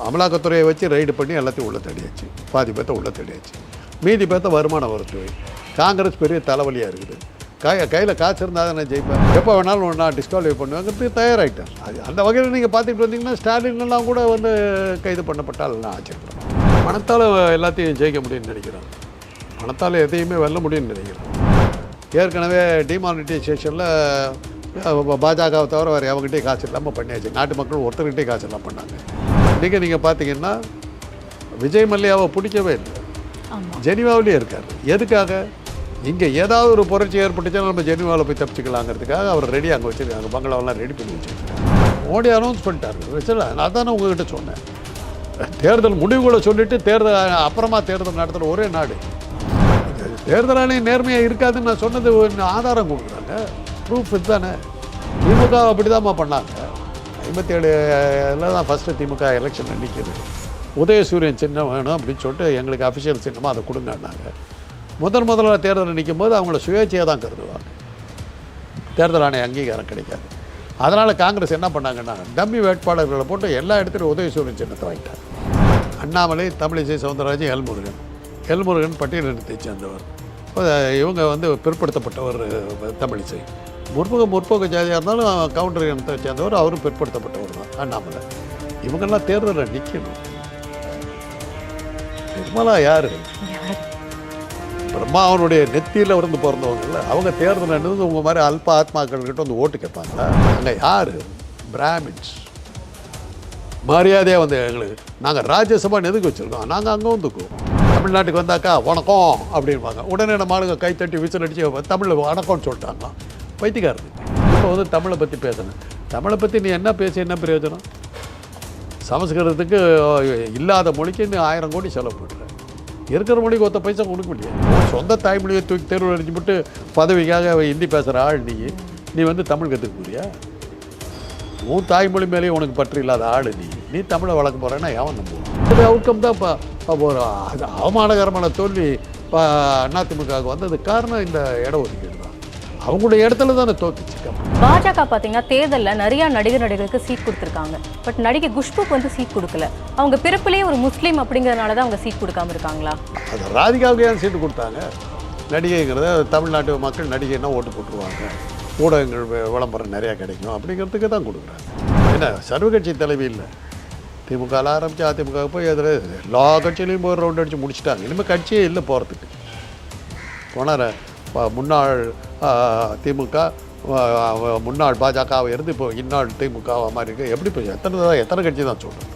அமலாக்கத்துறையை வச்சு ரைடு பண்ணி எல்லாத்தையும் உள்ளே தடியாச்சு. பாதி பேர்த்த உள்ளே தடியாச்சு. மீதி பேர்த்த வருமான வரித்துறை. காங்கிரஸ் பெரிய தலைவலியாக இருக்குது. கையில் காசு இருந்தால் தான் நான் ஜெயிப்பேன். எப்போ வேணாலும் நான் டிஸ்குவாலிஃபை பண்ணுவேங்கிறதுக்கு தயாராகிட்டேன். அது அந்த வகையில் நீங்கள் பார்த்துட்டு வந்தீங்கன்னா ஸ்டாலின்லாம் கூட வந்து கைது பண்ணப்பட்டால் நான் ஆச்சரியப்படுறேன். பணத்தால் எல்லாத்தையும் ஜெயிக்க முடியும்னு நினைக்கிறேன். பணத்தால் எதையுமே வெல்ல முடியும்னு நினைக்கிறேன். ஏற்கனவே டிமானிட்டைசேஷனில் பாஜகவை தவிர வேறு அவங்ககிட்டே காசு இல்லாமல் பண்ணியாச்சு. நாட்டு மக்கள் ஒருத்தர்கிட்டே காசு இல்லாமல் பண்ணாங்க. இன்றைக்கி நீங்கள் பார்த்தீங்கன்னா விஜய் மல்லையாவை பிடிக்கவே இல்லை. ஜெனிவாவிலே இருக்கார். எதுக்காக? இங்கே ஏதாவது ஒரு புரட்சி ஏற்பட்டுச்சா நம்ம ஜெனிவாவில் போய் தப்பிச்சுக்கலாங்கிறதுக்காக அவர் ரெடி அங்கே வச்சுருக்காங்க. பங்களாவெல்லாம் ரெடி பண்ணி வச்சுருக்காங்க. மோடி அனௌன்ஸ் பண்ணிட்டார். வச்சல நான் தானே உங்ககிட்ட சொன்னேன். தேர்தல் முடிவுகளை சொல்லிவிட்டு தேர்தல் அப்புறமா தேர்தல் நடத்துகிற ஒரே நாடு. தேர்தல் ஆணையம் நேர்மையாக இருக்காதுன்னு நான் சொன்னது ஆதாரம் கொடுக்குறாங்க. ப்ரூஃப் இதுதானே. திமுக அப்படி தான்மா பண்ணாங்க. 57 தான் ஃபஸ்ட்டு திமுக எலெக்ஷன் நிற்கிது. உதயசூரியன் சின்னம் வேணும் அப்படின்னு சொல்லிட்டு எங்களுக்கு அஃபிஷியல் சின்னமாக அதை கொடுங்கன்னாங்க. முதல்ல தேர்தல் நிற்கும் போது அவங்கள சுயேட்சையாக தான் கருதுவாங்க. தேர்தல் ஆணைய அங்கீகாரம் கிடைக்காது. அதனால் காங்கிரஸ் என்ன பண்ணாங்கன்னா டம்மி வேட்பாளர்களை போட்டு எல்லா இடத்துலையும் உதயசூரியன் சின்னத்தை வாங்கிட்டாங்க. அண்ணாமலை, தமிழிசை சவுந்தரராஜன், எல்முருகன் பட்டியலினத்தை சேர்ந்தவர். இவங்க வந்து பிற்படுத்தப்பட்டவர் தமிழிசை. முற்போக்கு ஜாதியாக இருந்தாலும் கவுண்டர் இனத்தை சேர்ந்தவர். அவரும் பிற்படுத்தப்பட்டவர் தான் அண்ணாமலை. இவங்கெல்லாம் தேர்தலில் நிற்கணும். நிர்மலா யார்? பிரம்மாவனுடைய நெத்தியில் இருந்து பிறந்தவங்கல்ல. அவங்க தேர்தல் என்னது உங்கள் மாதிரி அல்ப ஆத்மாக்கள்கிட்ட வந்து ஓட்டு கேட்பாங்க. அங்கே யார்? பிராமின்ஸ். மரியாதையாக வந்து எங்களுக்கு நாங்கள் ராஜ்யசபா எதுக்கு வச்சுருக்கோம்? நாங்கள் அங்கே வந்துக்குவோம். தமிழ்நாட்டுக்கு வந்தாக்கா வணக்கம் அப்படின்பாங்க. உடனே நம்ம ஆளுங்க கைத்தட்டி விசில் அடித்து தமிழில் வணக்கம்னு சொல்லிட்டாங்களாம். வைத்திக்காரது. இப்போ வந்து தமிழை பற்றி பேசணும். தமிழை பற்றி நீ என்ன பேசி என்ன பிரயோஜனம்? சமஸ்கிருதத்துக்கு இல்லாத மொழிக்கு நீ 1000 கோடி செலவு பண்ணுற. இருக்கிற மொழிக்கு ஒத்த பைசா கொடுக்க முடியாது. சொந்த தாய்மொழியை தூக்கி தேர்வு அடிச்சு விட்டு பதவிக்காக ஹிந்தி பேசுகிற ஆள் நீ வந்து தமிழ் கற்றுக்க போறியா? உன் தாய்மொழி மேலேயும் உனக்கு பற்று இல்லாத ஆள் நீ தமிழை வளர்க்க போகிறேன்னா எவன் நம்புவோம்? இது அவுட்கம் தான். இப்போ ஒரு அவமானகரமான தோல்வி அதிமுகவுக்கு வந்தது காரணம் இந்த இட ஒதுக்கீடு தான். அவங்களுடைய இடத்துல தானே தோத்துச்சுக்கா. பாஜக பார்த்தீங்கன்னா தேர்தலில் நிறையா நடிகர்களுக்கு சீட் கொடுத்துருக்காங்க. பட் நடிகை குஷ்புக்கு வந்து சீட் கொடுக்கல. அவங்க பிறப்பிலேயே ஒரு முஸ்லீம் அப்படிங்கிறதுனால தான் அவங்க சீட் கொடுக்காம இருக்காங்களா? அது ராதிகாவுக்கு ஏன் சீட்டு கொடுத்தாங்க? நடிகைங்கிறத தமிழ்நாட்டு மக்கள் நடிகைன்னா ஓட்டு போட்டுருவாங்க, ஊடகங்கள் விளம்பரம் நிறையா கிடைக்கும் அப்படிங்கிறதுக்கு தான் கொடுக்குறாங்க. என்ன சர்வகட்சி தலைவி இல்லை. திமுகவில் ஆரம்பித்து அதிமுக போய் அதில் எல்லா கட்சியிலையும் போய் ரவுண்ட் அடித்து முடிச்சுட்டாங்க. இனிமேல் கட்சியே இல்லை போகிறதுக்கு. போனார் முன்னாள் திமுக, முன்னாள் பாஜகவை இருந்து இப்போ இந்நாள் திமுக மாதிரி இருக்குது. எப்படி போய் எத்தனை கட்சி தான் சொல்கிறேன்.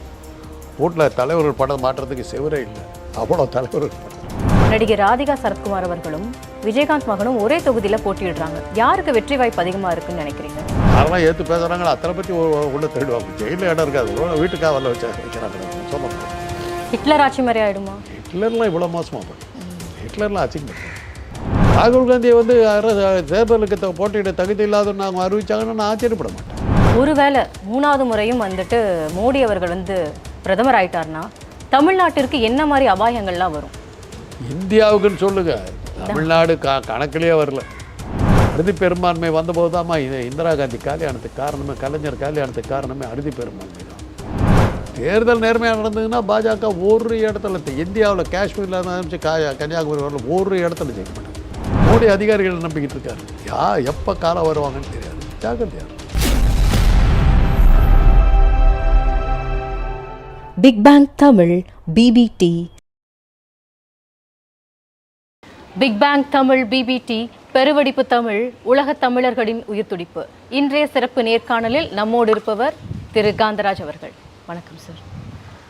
வீட்டில் தலைவர்கள் படம் மாற்றுறதுக்கு செவரே இல்லை. அவ்வளோ தலைவர்கள். நடிகை ராதிகா சரத்குமார் அவர்களும் விஜயகாந்த் மகனும் ஒரே தொகுதியில் போட்டியிடுறாங்க. யாருக்கு வெற்றி வாய்ப்பு அதிகமாக இருக்குன்னு நினைக்கிறீங்க? யாரெல்லாம் ஏற்று பேசுகிறாங்களோ அத்தனை பற்றி உள்ள தேடுவாங்க. ஜெயிலில் இடம் இருக்காது. வீட்டுக்காக வரல வைக்கிறாங்க. சொல்லுங்க. ஹிட்லர் ஆட்சி மாதிரி ஆகிடுமா? ஹிட்லர்லாம் இவ்வளோ மோசமாக பண்ணும். ஹிட்லர்லாம் ஆட்சிக்கு பண்ணுறேன். ராகுல் காந்தியை வந்து தேர்தலுக்கு போட்டியிட தகுதி இல்லாதன்னு அவங்க அறிவிச்சாங்கன்னா நான் ஆச்சரியப்பட மாட்டேன். ஒருவேளை 3வது முறையும் வந்துட்டு மோடி அவர்கள் வந்து பிரதமர் ஆயிட்டார்னா தமிழ்நாட்டிற்கு என்ன மாதிரி அபாயங்கள்லாம் வரும்? இந்தியாவுக்குன்னு சொல்லுங்க. தமிழ்நாடு கணக்கிலேயே வரல. அறுதி பெரும்பான்மை வந்தபோது தாம்மா இந்திரா காந்தி காலியானதுக்கு காரணமே, கலைஞர் காலியானதுக்கு காரணமே அறுதி பெரும்பான்மை தான். தேர்தல் நேர்மையாக நடந்ததுன்னா பாஜக ஒரு இடத்துல இந்தியாவில் காஷ்மீரில் ஆரம்பிச்சு கன்னியாகுமரி வரல ஒரு இடத்துல ஜெயிக்க மாட்டாங்க. மோடி அதிகாரிகள் நம்பிக்கிட்டு இருக்காரு. எப்போ காலம் வருவாங்கன்னு தெரியாது. ஜாக்கிரதையா. Big bang Tamil BBT. Big bang Tamil BBT, பெருவெடிப்பு தமிழ், உலகத் தமிழர்களின் உயிர்த்துடிப்பு. இன்றைய சிறப்பு நேர்காணலில் நம்மோடு இருப்பவர் திரு காந்தராஜ் அவர்கள். வணக்கம் சார்.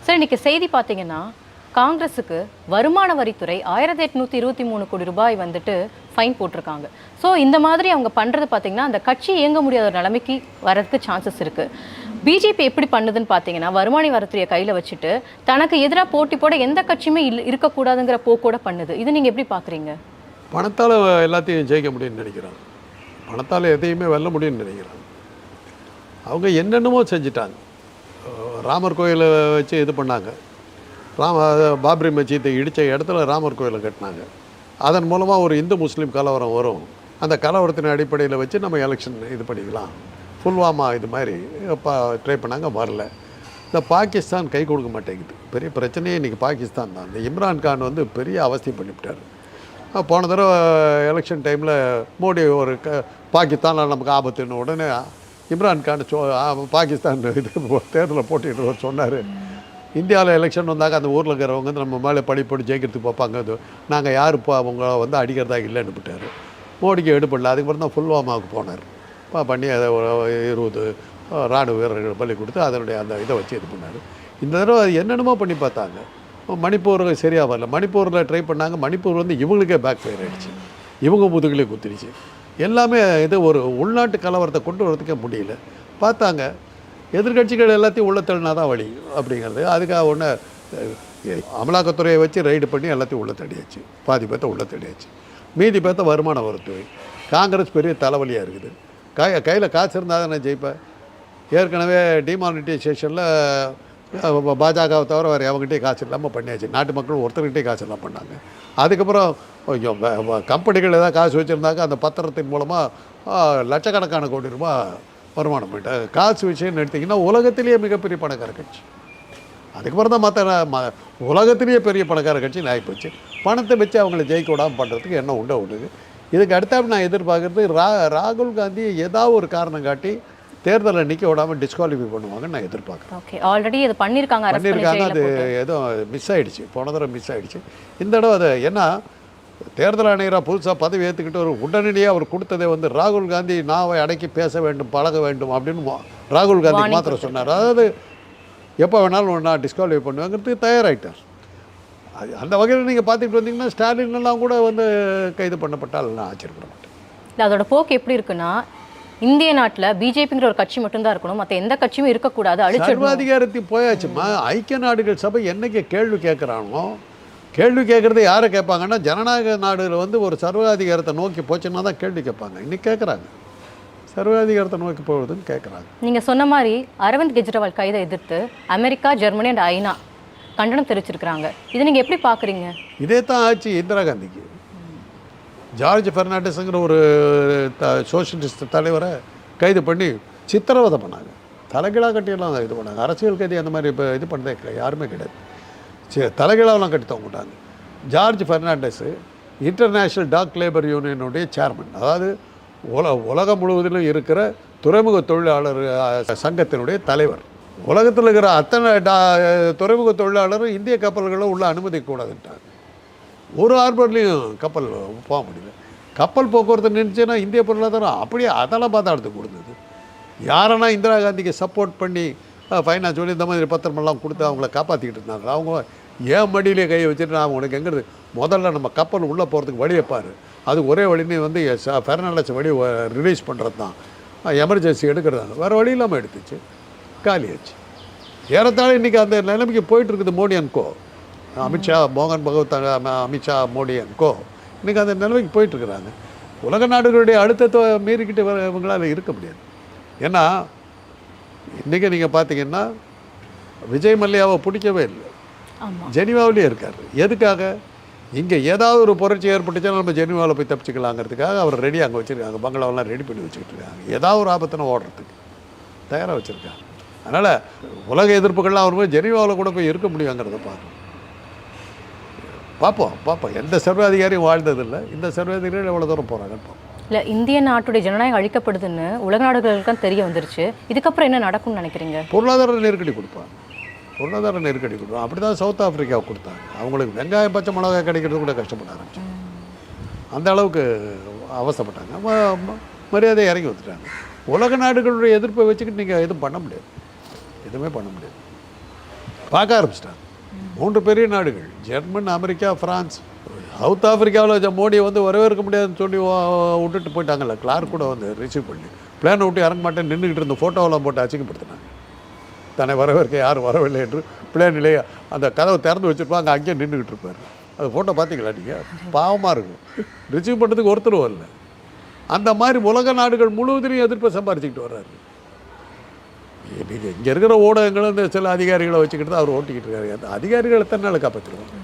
சார், இன்றைக்கி செய்தி பார்த்தீங்கன்னா காங்கிரஸுக்கு வருமான வரித்துறை 1823 கோடி ரூபாய் வந்துட்டு ஃபைன் போட்டிருக்காங்க. ஸோ இந்த மாதிரி அவங்க பண்ணுறது பார்த்திங்கன்னா அந்த கட்சி இயங்க முடியாத ஒரு நிலைமைக்கு வரதுக்கு சான்சஸ் இருக்குது. பிஜேபி எப்படி பண்ணுதுன்னு பார்த்தீங்கன்னா வருமான வரித்துறையை கையில் வச்சுட்டு தனக்கு எதிராக போட்டி போட எந்த கட்சியுமே இருக்கக்கூடாதுங்கிற போக்கோட பண்ணுது. இது நீங்கள் எப்படி பார்க்குறீங்க? பணத்தால் எல்லாத்தையும் ஜெயிக்க முடியும்னு நினைக்கிறாங்க. பணத்தால் எதையுமே வெல்ல முடியும்னு நினைக்கிறாங்க. அவங்க என்னென்னமோ செஞ்சிட்டாங்க. ராமர் கோயிலை வச்சு இது பண்ணாங்க. பாப்ரி மசீத்தை இடித்த இடத்துல ராமர் கோயிலை கட்டினாங்க. அதன் மூலமாக ஒரு இந்து முஸ்லீம் கலவரம் வரும். அந்த கலவரத்தின் அடிப்படையில் வச்சு நம்ம எலெக்ஷன் இது பண்ணிக்கலாம். புல்வாமா இது மாதிரி ட்ரை பண்ணாங்க, வரல. இந்த பாகிஸ்தான் கை கொடுக்க மாட்டேங்குது. பெரிய பிரச்சனையே இன்றைக்கி பாகிஸ்தான் தான். இந்த இம்ரான்கான் வந்து பெரிய அவஸ்தை பண்ணிவிட்டார். போன தடவை எலெக்ஷன் டைமில் மோடி ஒரு பாகிஸ்தானில் நமக்கு ஆபத்துன்னு உடனே இம்ரான்கான் பாகிஸ்தான் இது தேர்தலில் போட்டிட்டு சொன்னார். இந்தியாவில் எலெக்ஷன் வந்தாக்க அந்த ஊரில் இருக்கிறவங்க வந்து நம்ம மேலே படிப்படி ஜெயிக்கிறதுக்கு பார்ப்பாங்க. அது நாங்கள் யார் இப்போ அவங்க வந்து அடிக்கிறதா இல்லைன்னு விட்டார். மோடிக்கு எடுப்படல. அதுக்கப்புறம் தான் புல்வாமாவுக்கு போனார். பண்ணி அதை 20 இராணுவ வீரர்கள் பள்ளி கொடுத்து அதனுடைய அந்த இதை வச்சு இது பண்ணார். இந்த தடவை அது என்னென்னமோ பண்ணி பார்த்தாங்க. மணிப்பூர் சரியாக வரல. மணிப்பூரில் ட்ரை பண்ணாங்க. மணிப்பூர் வந்து இவங்களுக்கே பேக் ஃபயர் ஆகிடுச்சு. இவங்க முதுகிலே குத்திடுச்சு. எல்லாமே இது ஒரு உள்நாட்டு கலவரத்தை கொண்டு வரதுக்கே முடியல. பார்த்தாங்க எதிர்கட்சிகள் எல்லாத்தையும் உள்ள தள்ளினா தான் வழி அப்படிங்கிறது. அதுக்காக ஒன்று அமலாக்கத்துறையை வச்சு ரைடு பண்ணி எல்லாத்தையும் உள்ள தள்ளியாச்சு. பாதி பேர்த்த உள்ள தள்ளியாச்சு. மீதி பேர்த்த வருமான வரித்துறை. காங்கிரஸ் பெரிய தலைவலியாக இருக்குது. கையில் காசு இருந்தால் தானே ஜெயிப்பேன். ஏற்கனவே டிமானிட்டைசேஷனில் பாஜகவை தவிர வேறு அவங்ககிட்டே காசு இல்லாமல் பண்ணியாச்சு. நாட்டு மக்கள் ஒருத்தர்கிட்டே காசு எல்லாம் பண்ணாங்க. அதுக்கப்புறம் கம்பெனிகள் ஏதாவது காசு வச்சுருந்தாங்க. அந்த பத்திரத்தின் மூலமாக லட்சக்கணக்கான கோடி ரூபாய் வருமானம் போயிட்டாங்க. காசு விஷயம்னு எடுத்திங்கன்னா உலகத்திலேயே மிகப்பெரிய பணக்கார கட்சி. அதுக்கப்புறம் தான் மற்ற உலகத்திலேயே பெரிய பணக்கார கட்சி ஆகிப்போச்சு. பணத்தை வச்சு அவங்கள ஜெயிக்க விடாமல் பண்ணுறதுக்கு என்ன உண்டு. இதுக்கு அடுத்தாப்பு நான் எதிர்பார்க்குறது ராகுல் காந்தியை ஏதாவது ஒரு காரணம் காட்டி தேர்தலில் நிற்க விடாமல் டிஸ்குவாலிஃபை பண்ணுவாங்கன்னு நான் எதிர்பார்க்குறேன். ஓகே, ஆல்ரெடி இது பண்ணியிருக்காங்க. அது எதுவும் மிஸ் ஆகிடுச்சு. போன தடவை மிஸ் ஆகிடுச்சு. இந்த தடவை அது ஏன்னா தேர்தல் ஆணையராக புதுசாக பதவி ஏற்றுக்கிட்டு ஒரு உடனடியாக அவர் கொடுத்ததை வந்து ராகுல் காந்தி நாவை அடக்கி பேச வேண்டும், பழக வேண்டும் அப்படின்னு ராகுல் காந்தி மாத்திரம் சொன்னார். அதாவது எப்போ வேணாலும் நான் டிஸ்குவாலிஃபை பண்ணுவேங்கிறதுக்கு தயாராகிட்டார். அந்த வகையில் நீங்கள் பார்த்துக்கிட்டு வந்தீங்கன்னா ஸ்டாலின்லாம் கூட வந்து கைது பண்ணப்பட்டால் நான் ஆச்சரியப்பட மாட்டேன். இல்லை, அதோட போக்கு எப்படி இருக்குன்னா, இந்திய நாட்டில் பிஜேபிங்கிற ஒரு கட்சி மட்டும்தான் இருக்கணும், மற்ற எந்த கட்சியும் இருக்கக்கூடாது, சர்வாதிகாரத்தையும் போயாச்சுமா. ஐக்கிய நாடுகள் சபை என்னைக்கு கேள்வி கேட்குறானோ, கேள்வி கேட்குறது யாரை கேட்பாங்கன்னா, ஜனநாயக நாடுகள் வந்து ஒரு சர்வாதிகாரத்தை நோக்கி போச்சுன்னா தான் கேள்வி கேட்பாங்க. இன்னைக்கு கேட்குறாங்க, சர்வாதிகாரத்தை நோக்கி போகுதுன்னு கேட்குறாங்க. நீங்கள் சொன்ன மாதிரி அரவிந்த் கெஜ்ரிவால் கைதை எதிர்த்து அமெரிக்கா, ஜெர்மனி அண்ட் ஐநா கண்டனம் தெரிவிச்சிருக்கிறாங்க. இதை நீங்கள் எப்படி பார்க்குறீங்க? இதே தான் ஆச்சு இந்திரா காந்திக்கு. ஜார்ஜ் பெர்னாண்டஸுங்கிற ஒரு சோஷலிஸ்ட் தலைவரை கைது பண்ணி சித்திரவதை பண்ணாங்க. தலைகீழாக கட்டியெல்லாம் இது பண்ணாங்க. அரசியல் கைதி அந்த மாதிரி இப்போ இது பண்ணதே கிடையாது, யாருமே கிடையாது. தலைகீழாவெல்லாம் கட்டி தவங்கிட்டாங்க. George Fernandes international dock labour யூனியனுடைய சேர்மன். அதாவது உலகம் முழுவதிலும் இருக்கிற துறைமுக தொழிலாளர் சங்கத்தினுடைய தலைவர். உலகத்தில் இருக்கிற அத்தனை துறைமுக தொழிலாளரும் இந்திய கப்பல்களும் உள்ள அனுமதிக்கூடாதுன்ட்டாங்க. ஒரு ஹார்பர்லேயும் கப்பல் போக முடியல. கப்பல் போக்குவரத்து நின்றுச்சுன்னா இந்திய பொருளாதாரம் அப்படியே அதெல்லாம் பாதாளத்துக்கு கொடுத்தது. யாரெல்லாம் இந்திரா காந்திக்கு சப்போர்ட் பண்ணி ஃபைனான்ஸ் சொல்லி இந்த மாதிரி பத்திரமெல்லாம் கொடுத்து அவங்கள காப்பாற்றிக்கிட்டு இருந்தாங்க. அவங்க ஏன் மடியிலே கையை வச்சுட்டு நான் உனக்கு எங்கிறது முதல்ல நம்ம கப்பல் உள்ளே போகிறதுக்கு வழி வைப்பார். அது ஒரே வழின்னு வந்து ஃபெர்னாண்டஸ் வழி ரிலீஸ் பண்ணுறது தான், எமர்ஜென்சி எடுக்கிறதாங்க. வேறு வழி இல்லாமல் எடுத்துச்சு, காலியாச்சு. ஏறத்தாழ இன்றைக்கி அந்த நிலைமைக்கு போயிட்டுருக்குது மோடி அண்ட் கோ. அமித்ஷா, மோகன் பகவத், அமித்ஷா, மோடி அண்ட் கோ இன்றைக்கி அந்த நிலைமைக்கு போயிட்டுருக்குறாங்க. உலக நாடுகளுடைய அழுத்தத்தை மீறிக்கிட்டு இவங்களால் இருக்க முடியாது. ஏன்னா இன்றைக்கி நீங்கள் பார்த்தீங்கன்னா விஜய் மல்லையாவை பிடிக்கவே இல்லை, ஜெனிவாவிலே இருக்கார். எதுக்காக? இங்கே ஏதாவது ஒரு புரட்சி ஏற்பட்டுச்சுன்னா நம்ம ஜெனிவாவில் போய் தப்பிச்சுக்கலாங்கிறதுக்காக அவர் ரெடி அங்கே வச்சுருக்காங்க. பங்களாவெல்லாம் ரெடி பண்ணி வச்சுக்கிட்டு இருக்காங்க. ஏதாவது ஒரு ஆபத்துனா ஓடுறதுக்கு தயாராக வச்சுருக்காங்க. அதனால் உலக எதிர்ப்புகள்லாம் அவர் போய் ஜெனிவாவில் கூட போய் இருக்க முடியுங்கிறத பார்ப்போம். எந்த சர்வாதிகாரியும் வாழ்ந்ததில்லை. இந்த சர்வாதிகாரிகள் எவ்வளோ தூரம் போகிறாங்கன்னு பார்ப்போம். இல்லை, இந்திய நாட்டுடைய ஜனநாயகம் அழிக்கப்படுதுன்னு உலக நாடுகளுக்கு தெரிய வந்துருச்சு. இதுக்கப்புறம் என்ன நடக்கும்னு நினைக்கிறீங்க? பொருளாதார நெருக்கடி கொடுப்பாங்க. அப்படி தான் சவுத் ஆஃப்ரிக்காவுக்கு கொடுத்தாங்க. அவங்களுக்கு வெங்காயம், பச்சை மிளகாய் கிடைக்கிறது கூட கஷ்டப்பட ஆரம்பிச்சாங்க. அந்த அளவுக்கு அவசப்பட்டாங்க. மரியாதையை இறங்கி வந்துட்டாங்க. உலக நாடுகளுடைய எதிர்ப்பை வச்சுக்கிட்டு நீங்கள் எதுவும் பண்ண முடியாது, எதுவுமே பண்ண முடியாது. பார்க்க ஆரம்பிச்சிட்டாங்க 3 பெரிய நாடுகள், ஜெர்மன், அமெரிக்கா, ஃப்ரான்ஸ். சவுத் ஆஃப்ரிக்காவில் மோடியை வந்து வரவேற்க முடியாதுன்னு சொல்லி விட்டுட்டு போயிட்டாங்கல்ல. கிளார்க் கூட வந்து ரிசீவ் பண்ணி பிளேனை விட்டு இறங்க மாட்டேன்னு நின்றுக்கிட்டு இருந்த ஃபோட்டோவெல்லாம் போட்டு அசிங்கப்படுத்தினாங்க. தன்னை வரவேற்க யாரும் வரவில்லை என்று பிளேனிலேயே அந்த கதவை திறந்து வச்சுருப்பாங்க, அங்கேயே நின்றுக்கிட்டு இருப்பார். அது ஃபோட்டோ பார்த்தீங்களா நீங்கள்? பாவமாக இருக்கும். ரிசீவ் பண்ணுறதுக்கு ஒருத்தர் வரல. அந்த மாதிரி உலக நாடுகள் முழுவதிலையும் எதிர்ப்பை சம்பாரிச்சிக்கிட்டு வர்றாரு. நீங்கள் இங்கே இருக்கிற ஊடகங்களும் இந்த சில அதிகாரிகளை வச்சுக்கிட்டு தான் அவர் ஓட்டிக்கிட்டு இருக்காரு. அந்த அதிகாரிகளை எத்தனை நாள் காப்பாற்றிடுவாங்க?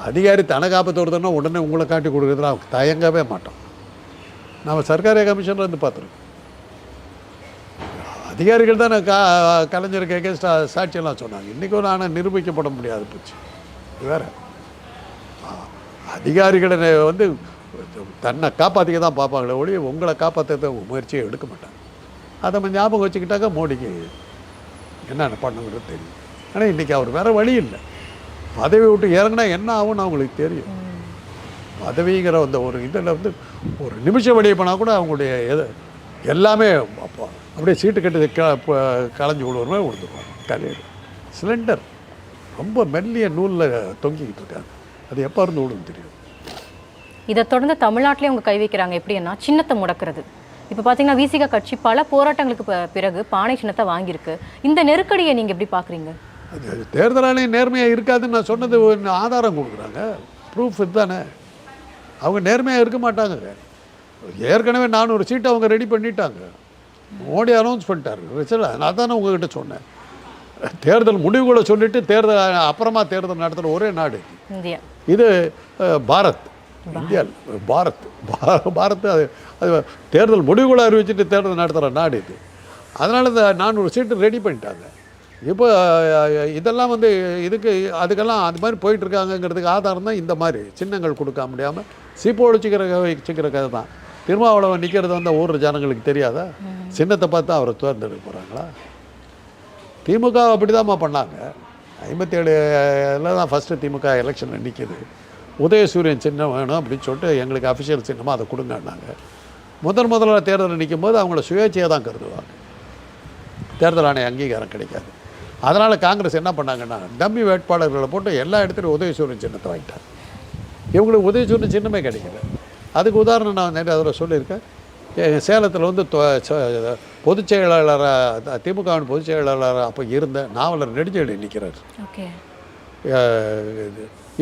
அதிகாரி தன்னை காப்பாற்ற வருதுன்னா உடனே உங்களை காட்டி கொடுக்குறதுல தயங்கவே மாட்டோம். நம்ம சர்க்காரிய கமிஷனில் வந்து பார்த்துருக்கோம். அதிகாரிகள் தான் கலைஞருக்கு எகேன்ஸ்டாக சாட்சியெல்லாம் சொன்னாங்க. இன்றைக்கும் நான் நிரூபிக்கப்பட முடியாது போச்சு. வேறு அதிகாரிகளை வந்து தன்னை காப்பாற்றிக்க தான் பார்ப்பாங்களே ஒழிய உங்களை காப்பாற்ற முயற்சியை எடுக்க மாட்டாங்க. அதை ஞாபகம் வச்சுக்கிட்டாக்க மோடிக்கு என்னென்ன பண்ணுங்கிறது தெரியும். ஆனால் இன்றைக்கி அவர் வேறு வழி இல்லை. பதவி விட்டு இறங்கினா என்ன ஆகும்னு அவங்களுக்கு தெரியும். பதவிங்கிற அந்த ஒரு இதில் வந்து ஒரு நிமிஷம் வெளியே போனால் கூட அவங்களுடைய எல்லாமே அப்படியே சீட்டு கட்டி களைஞ்சி விடுவோமே விழுந்துருவாங்க. தலையில் சிலிண்டர் ரொம்ப மெல்லிய நூலில் தொங்கிக்கிட்டு இருக்காங்க. அது எப்போ இருந்து விடுன்னு தெரியும். இதை தொடர்ந்து தமிழ்நாட்டிலே அவங்க கை வைக்கிறாங்க. எப்படின்னா சின்னத்தை முடக்கிறது. இப்போ பார்த்தீங்கன்னா விசிக கட்சி பல போராட்டங்களுக்கு பிறகு பானை சின்னத்தை வாங்கியிருக்கு. இந்த நெருக்கடியை நீங்கள் எப்படி பார்க்குறீங்க? அது தேர்தல் ஆணையம் நேர்மையாக இருக்காதுன்னு நான் சொன்னது ஆதாரம் கொடுக்குறாங்க. ப்ரூஃப் இதுதானே. அவங்க நேர்மையாக இருக்க மாட்டாங்க. ஏற்கனவே 400 சீட்டு அவங்க ரெடி பண்ணிட்டாங்க. மோடி அனௌன்ஸ் பண்ணிட்டார் ரிசல்ட். நான் தானே உங்ககிட்ட சொன்னேன். தேர்தல் முடிவுகளை சொல்லிவிட்டு தேர்தல் அப்புறமா தேர்தல் நடத்துகிற ஒரே நாடு இந்தியா. இது பாரத். இந்தியா பாரத். அது தேர்தல் முடிவுகளை அறிவிச்சுட்டு தேர்தல் நடத்துகிற நாடு இது. அதனால இந்த 400 சீட்டு ரெடி பண்ணிட்டாங்க. இப்போ இதெல்லாம் வந்து அதுக்கெல்லாம் அது மாதிரி போயிட்டுருக்காங்கங்கிறதுக்கு ஆதாரம் தான் இந்த மாதிரி சின்னங்கள் கொடுக்க முடியாமல் சீப்போடு வச்சுக்கிற கதை தான். திருமாவளவன் நிற்கிறது வந்து ஊர் ஜனங்களுக்கு தெரியாதா? சின்னத்தை பார்த்து அவரை தேர்ந்தெடுக்க போகிறாங்களா? திமுக அப்படி தான்மா பண்ணாங்க. 57 தான் ஃபஸ்ட்டு திமுக எலெக்ஷனில் நிற்கிது. உதயசூரியன் சின்னம் வேணும் அப்படின்னு சொல்லிட்டு எங்களுக்கு அஃபிஷியல் சின்னமாக அதை கொடுங்கன்னாங்க. முதல்ல தேர்தலில் நிற்கும் போது அவங்கள சுயேட்சையாக தான் கருதுவாங்க. தேர்தல் ஆணைய அங்கீகாரம் கிடைக்காது. அதனால் காங்கிரஸ் என்ன பண்ணாங்கன்னா டம்மி வேட்பாளர்களை போட்டு எல்லா இடத்துலையும் உதயசூரியன் சின்னத்தை வாங்கிட்டாங்க. இவங்களுக்கு உதயசூரியன் சின்னமே கிடைக்கல. அதுக்கு உதாரணம் நான் நிறைய அதில் சொல்லியிருக்கேன். சேலத்தில் வந்து பொதுச் செயலாளராக திமுகவின் பொதுச் செயலாளராக அப்போ இருந்த நாவலர் நெடுஞ்செழி நிற்கிறார்.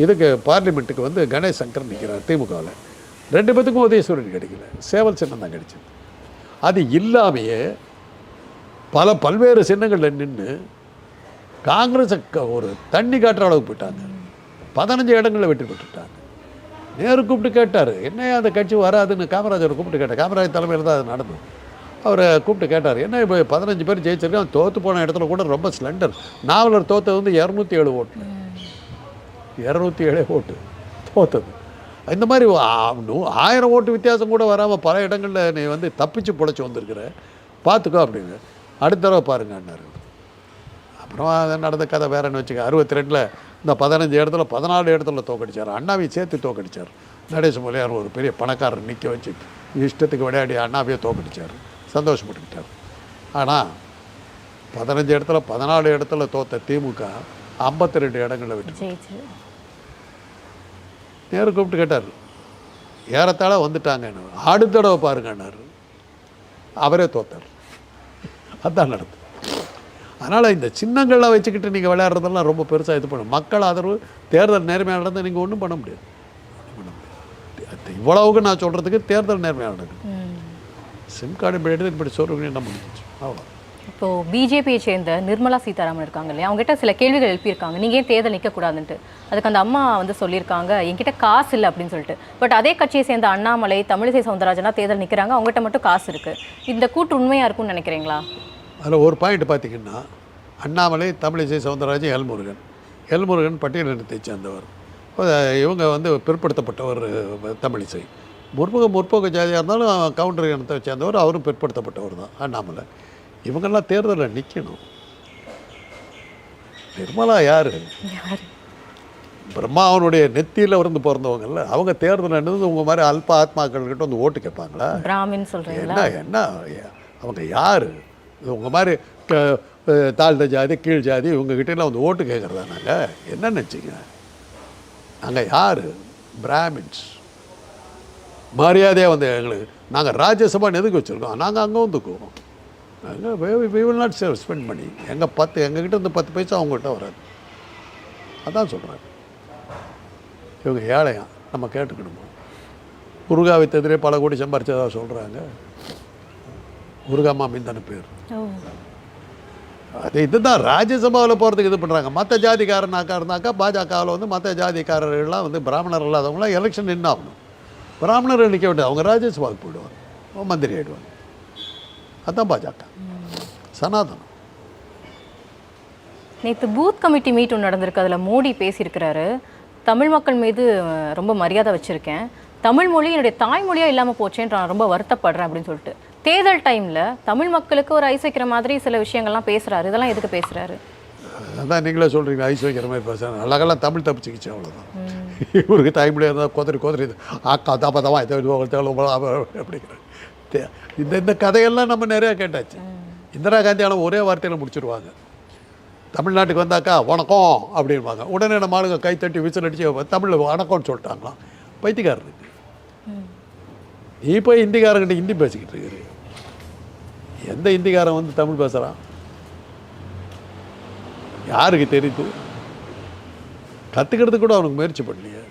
இதுக்கு பார்லிமெண்ட்டுக்கு வந்து கணேஷ் சங்கர் நிற்கிறார் திமுகவில். 2 பேத்துக்கும் உதயசூரியன் கிடைக்கல. சேவல் சின்னம் தான் கிடைச்சிது. அது இல்லாமையே பல்வேறு சின்னங்களில் நின்று காங்கிரஸை ஒரு தண்ணி காட்டுற அளவுக்கு போயிட்டாங்க. 15 இடங்களில் வெற்றி பெற்றுட்டாங்க. நேரு கூப்பிட்டு கேட்டார், என்ன அந்த கட்சி வராதுன்னு காமராஜரை கூப்பிட்டு கேட்டார். காமராஜர் தலைமையில் தான் அது நடந்தது. அவரை கூப்பிட்டு கேட்டார், என்ன இப்போ 15 பேர் ஜெயிச்சிருக்கான், தோற்று போன இடத்துல கூட ரொம்ப ஸ்லெண்டர். நாவலர் தோற்றது வந்து 207 ஓட்டு. 207 ஓட்டு தோற்றது. இந்த மாதிரி 1000 ஓட்டு வித்தியாசம் கூட வராமல் பல இடங்களில் நீ வந்து தப்பிச்சு பொழைச்சி வந்திருக்கிற, பார்த்துக்கோ அப்படின்னு. அடுத்த தடவை பாருங்கன்னாரு. அப்புறம் அது நடந்த கதை வேறன்னு வச்சுக்க. 62 இந்த 15 இடத்துல 14 இடத்துல தோக்கடிச்சார். அண்ணாவை சேர்த்து தோக்கடிச்சார். நடேச மொழியார் ஒரு பெரிய பணக்காரர் நிற்க வச்சு இஷ்டத்துக்கு விளையாடி அண்ணாவையே தோக்கடிச்சார். சந்தோஷப்பட்டுக்கிட்டார். ஆனால் 15 இடத்துல 14 இடத்துல தோத்த திமுக 52 இடங்களில் விட்டு நேரு கூப்பிட்டு கேட்டார், ஏறத்தாழ வந்துட்டாங்கன்னு. அடுத்த தடவை பாருங்கன்னாரு. அவரே தோத்தார். அதுதான் நடந்தது. அதனால் இந்த சின்னங்கள்லாம் வச்சுக்கிட்டு நீங்கள் விளையாடுறதெல்லாம் ரொம்ப பெருசாக இது பண்ணும். மக்கள் ஆதரவு தேர்தல் நேர்மையாக நடந்தால் நீங்கள் ஒன்றும் பண்ண முடியாது. இவ்வளவுக்கு நான் சொல்கிறதுக்கு தேர்தல் நேர்மையாக நடக்குது. சிம் கார்டு இப்படி எடுத்து இப்படி சொல்கிறீங்க என்ன முடிஞ்சிச்சு அவ்வளோ. இப்போது பிஜேபியை சேர்ந்த நிர்மலா சீதாராமன் இருக்காங்க இல்லையா, அவங்ககிட்ட சில கேள்விகள் எழுப்பியிருக்காங்க. நீங்கள் ஏன் தேர்தல் நிற்கக்கூடாதுன்ட்டு. அதுக்கு அந்த அம்மா வந்து சொல்லியிருக்காங்க, என்கிட்ட காசு இல்லை அப்படின்னு சொல்லிட்டு. பட் அதே கட்சியை சேர்ந்த அண்ணாமலை, தமிழிசை சவுந்தரராஜனா தேர்தல் நிற்கிறாங்க, அவங்ககிட்ட மட்டும் காசு இருக்குது. இந்த கூட்டு உண்மையாக இருக்கும்னு நினைக்கிறீங்களா? அதில் ஒரு பாயிண்ட் பார்த்திங்கன்னா, அண்ணாமலை, தமிழிசை சவுந்தரராஜன், எல்முருகன் பட்டியலினத்தை சேர்ந்தவர். இவங்க வந்து பிற்படுத்தப்பட்டவர். தமிழிசை முற்போக்கு ஜாதியாக இருந்தாலும் கவுண்டர் இனத்தை சேர்ந்தவர். அவரும் பிற்படுத்தப்பட்டவர் தான் அண்ணாமலை. இவங்கெல்லாம் தேர்தலில் நிற்கணும். நிர்மலா யார்? பிரம்மாவனுடைய நெத்தியில் இருந்து பிறந்தவங்கல்ல. அவங்க தேர்தல் என்னது உங்கள் மாதிரி அல்ப ஆத்மாக்கள்கிட்ட வந்து ஓட்டு கேட்பாங்களா? பிராமின் சொல்கிறீங்களா? என்ன அவங்க யார்? உங்கள் மாதிரி தாழ்ந்த ஜாதி கீழ் ஜாதி இவங்ககிட்டலாம் வந்து ஓட்டு கேட்குறதா? நாங்கள் என்ன நினச்சிங்க? நாங்கள் யார்? பிராமின்ஸ். மரியாதையாக வந்து எங்களுக்கு நாங்கள் ராஜ்யசபான்னு எதுக்கு வச்சுருக்கோம்? நாங்கள் அங்கே வந்துக்குவோம். நாங்கள் வி வில் நாட் ஸ்பெண்ட் பண்ணி எங்ககிட்ட இருந்து 10 பைசா அவங்ககிட்ட வராது. அதான் சொல்கிறாங்க. இவங்க ஏழையாம், நம்ம கேட்டுக்கணுமா? முருகாவை எதிரே பல கோடி சம்பாரிச்சதாக சொல்கிறாங்க. முருகா மாமின் தானே பேர். அது இதுதான் ராஜ்யசபாவில் போகிறதுக்கு இது பண்ணுறாங்க. மற்ற ஜாதிக்காரனாக்கா இருந்தாக்கா பாஜகவில் வந்து மற்ற ஜாதிக்காரர்கள்லாம் வந்து பிராமணர் இல்லாதவங்களாம் எலெக்ஷன் நின்று ஆகணும். பிராமணர்கள் நிற்க விட்டு அவங்க ராஜ்யசபாவுக்கு போயிடுவாங்க, மந்திரி ஆகிடுவாங்க. அதுதான் பாஜக. சனாதனம். நேற்று பூத் கமிட்டி மீட் ஒன்று நடந்திருக்கு. அதில் மோடி பேசியிருக்கிறாரு, தமிழ் மக்கள் மீது ரொம்ப மரியாதை வச்சுருக்கேன், தமிழ் மொழி என்னுடைய தாய்மொழியாக இல்லாமல் போச்சேன்னு நான் ரொம்ப வருத்தப்படுறேன் அப்படின்னு சொல்லிட்டு தேர்தல் டைமில் தமிழ் மக்களுக்கு ஒரு ஐஸ் வைக்கிற மாதிரி சில விஷயங்கள்லாம் பேசுகிறாரு. இதெல்லாம் எதுக்கு பேசுகிறாரு? அதான் நீங்களே சொல்கிறீங்க, ஐஸ் வைக்கிற மாதிரி பேசுகிறாங்க. அழகெல்லாம் தமிழ் தப்பிச்சுக்கிச்சு, அவ்வளோதான். இவருக்கு தாய்மொழியாக இருந்தால் கொதறி ஆக்கா தாப்பதவா அப்படிங்கிற இந்த கதையெல்லாம் நம்ம நிறையா கேட்டாச்சு. இந்திரா காந்தியால் ஒரே வார்த்தையில் முடிச்சுடுவாங்க. தமிழ்நாட்டுக்கு வந்தாக்கா வணக்கம் அப்படின்பாங்க. உடனே நம்ம ஆளுங்க கைத்தட்டி விசில் அடித்து தமிழில் வணக்கம்னு சொல்லிட்டாங்களாம். பைத்தியக்காரருக்கு. நீ போய் ஹிந்திக்காரங்கிட்ட ஹிந்தி பேசிக்கிட்டு இருக்கிற. எந்த ஹிந்திக்காரன் வந்து தமிழ் பேசுகிறான்? யாருக்கு தெரியுது? கற்றுக்கிறதுக்கு கூட அவனுக்கு முயற்சி பண்ணலையே.